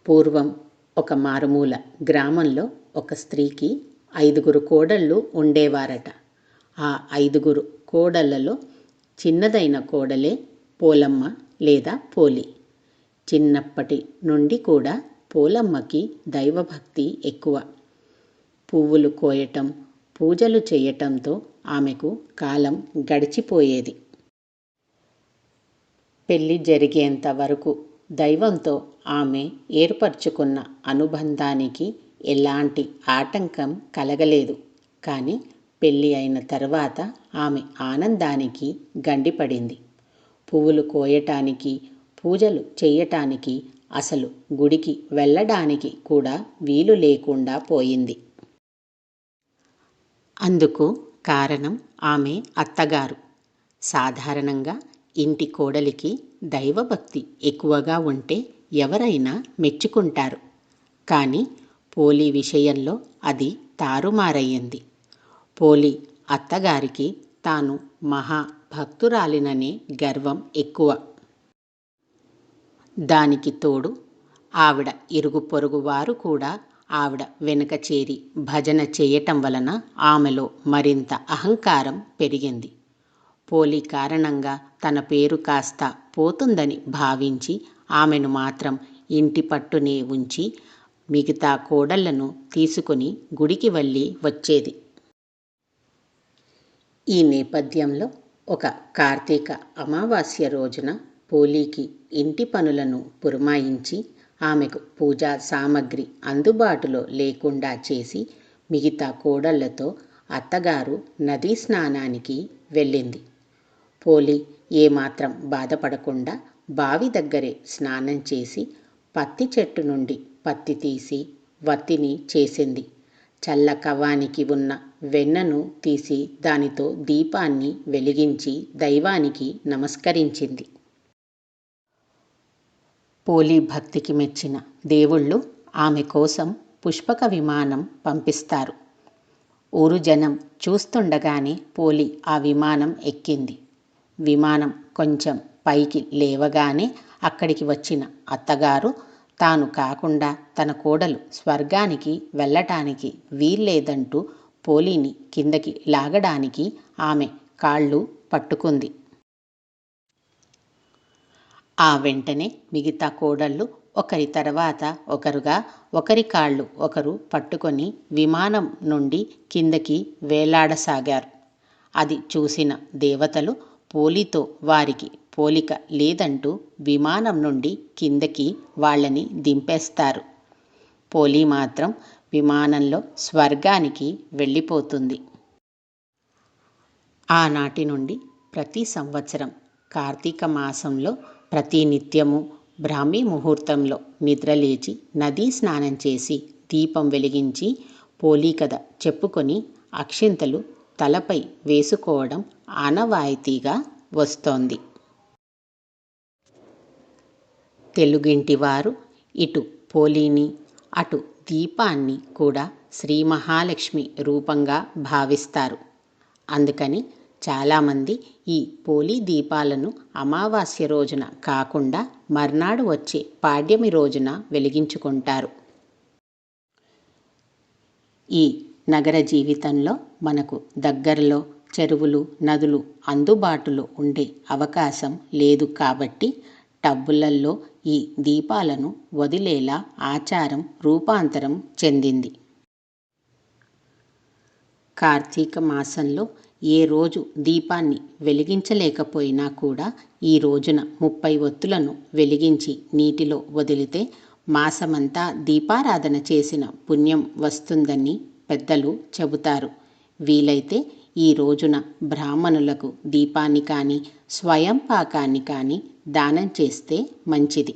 పూర్వం ఒక మారుమూల గ్రామంలో ఒక స్త్రీకి 5 కోడళ్ళు ఉండేవారట. ఆ 5 కోడళ్లలో చిన్నదైన కోడలే పోలమ్మ లేదా పోలి. చిన్నప్పటి నుండి కూడా పోలమ్మకి దైవభక్తి ఎక్కువ. పువ్వులు కోయటం, పూజలు చేయటంతో ఆమెకు కాలం గడిచిపోయేది. పెళ్లి జరిగేంత వరకు దైవంతో ఆమె ఏర్పరచుకున్న అనుబంధానికి ఎలాంటి ఆటంకం కలగలేదు. కానీ పెళ్లి అయిన తర్వాత ఆమె ఆనందానికి గండిపడింది. పువ్వులు కోయటానికి, పూజలు చెయ్యటానికి, అసలు గుడికి వెళ్ళడానికి కూడా వీలు లేకుండా పోయింది. అందుకు కారణం ఆమె అత్తగారు. సాధారణంగా ఇంటి కోడలికి దైవభక్తి ఎక్కువగా ఉంటే ఎవరైనా మెచ్చుకుంటారు. కానీ పోలి విషయంలో అది తారుమారయ్యింది. పోలి అత్తగారికి తాను మహా భక్తురాలిననే గర్వం ఎక్కువ. దానికి తోడు ఆవిడ ఇరుగు పొరుగు వారు కూడా ఆవిడ వెనుక చేరి భజన చేయటం వలన ఆమెలో మరింత అహంకారం పెరిగింది. పోలి కారణంగా తన పేరు కాస్త పోతుందని భావించి ఆమెను మాత్రం ఇంటి పట్టునే ఉంచి మిగతా కోడళ్లను తీసుకుని గుడికి వెళ్ళి వచ్చేది. ఈ నేపథ్యంలో ఒక కార్తీక అమావాస్య రోజున పోలికి ఇంటి పనులను పురమాయించి ఆమెకు పూజా సామగ్రి అందుబాటులో లేకుండా చేసి మిగతా కోడళ్లతో అత్తగారు నదీ స్నానానికి వెళ్ళింది. పోలి ఏమాత్రం బాధపడకుండా బావి దగ్గరే స్నానం చేసి పత్తి చెట్టు నుండి పత్తి తీసి వత్తిని చేసింది. చల్ల కవ్వానికి ఉన్న వెన్నను తీసి దానితో దీపాన్ని వెలిగించి దైవానికి నమస్కరించింది. పోలి భక్తికి మెచ్చిన దేవుళ్ళు ఆమె కోసం పుష్పక విమానం పంపిస్తారు. ఊరు జనం చూస్తుండగానే పోలి ఆ విమానం ఎక్కింది. విమానం కొంచెం పైకి లేవగానే అక్కడికి వచ్చిన అత్తగారు తాను కాకుండా తన కోడలు స్వర్గానికి వెళ్ళటానికి వీల్లేదంటూ పోలిని కిందకి లాగడానికి ఆమె కాళ్ళు పట్టుకుంది. ఆ వెంటనే మిగతా కోడళ్ళు ఒకరి తర్వాత ఒకరుగా ఒకరి కాళ్ళు ఒకరు పట్టుకొని విమానం నుండి కిందకి వేలాడసాగారు. అది చూసిన దేవతలు పోలితో వారికి పోలిక లేదంటూ విమానం నుండి కిందకి వాళ్ళని దింపేస్తారు. పోలి మాత్రం విమానంలో స్వర్గానికి వెళ్ళిపోతుంది. ఆనాటి నుండి ప్రతి సంవత్సరం కార్తీక మాసంలో ప్రతినిత్యము బ్రాహ్మీ ముహూర్తంలో నిద్రలేచి నదీ స్నానం చేసి దీపం వెలిగించి పోలి కథ చెప్పుకొని అక్షింతలు తలపై వేసుకోవడం ఆనవాయితీగా వస్తోంది. తెలుగింటి వారు ఇటు పోలిని అటు దీపాన్ని కూడా శ్రీ మహాలక్ష్మి రూపంగా భావిస్తారు. అందుకని చాలామంది ఈ పోలి దీపాలను అమావాస్య రోజున కాకుండా మర్నాడు వచ్చే పాడ్యమి రోజున వెలిగించుకుంటారు. ఈ నగర జీవితంలో మనకు దగ్గరలో చెరువులు, నదులు అందుబాటులో ఉండే అవకాశం లేదు కాబట్టి టబ్బులలో ఈ దీపాలను వదిలేలా ఆచారం రూపాంతరం చెందింది. కార్తీక మాసంలో ఏ రోజు దీపాన్ని వెలిగించలేకపోయినా కూడా ఈ రోజున 30 ఒత్తులను వెలిగించి నీటిలో వదిలితే మాసమంతా దీపారాధన చేసిన పుణ్యం వస్తుందని పెద్దలు చెబుతారు. వీలైతే ఈ రోజున బ్రాహ్మణులకు దీపాన్ని కానీ స్వయం పాకాన్ని కానీ దానం చేస్తే మంచిది.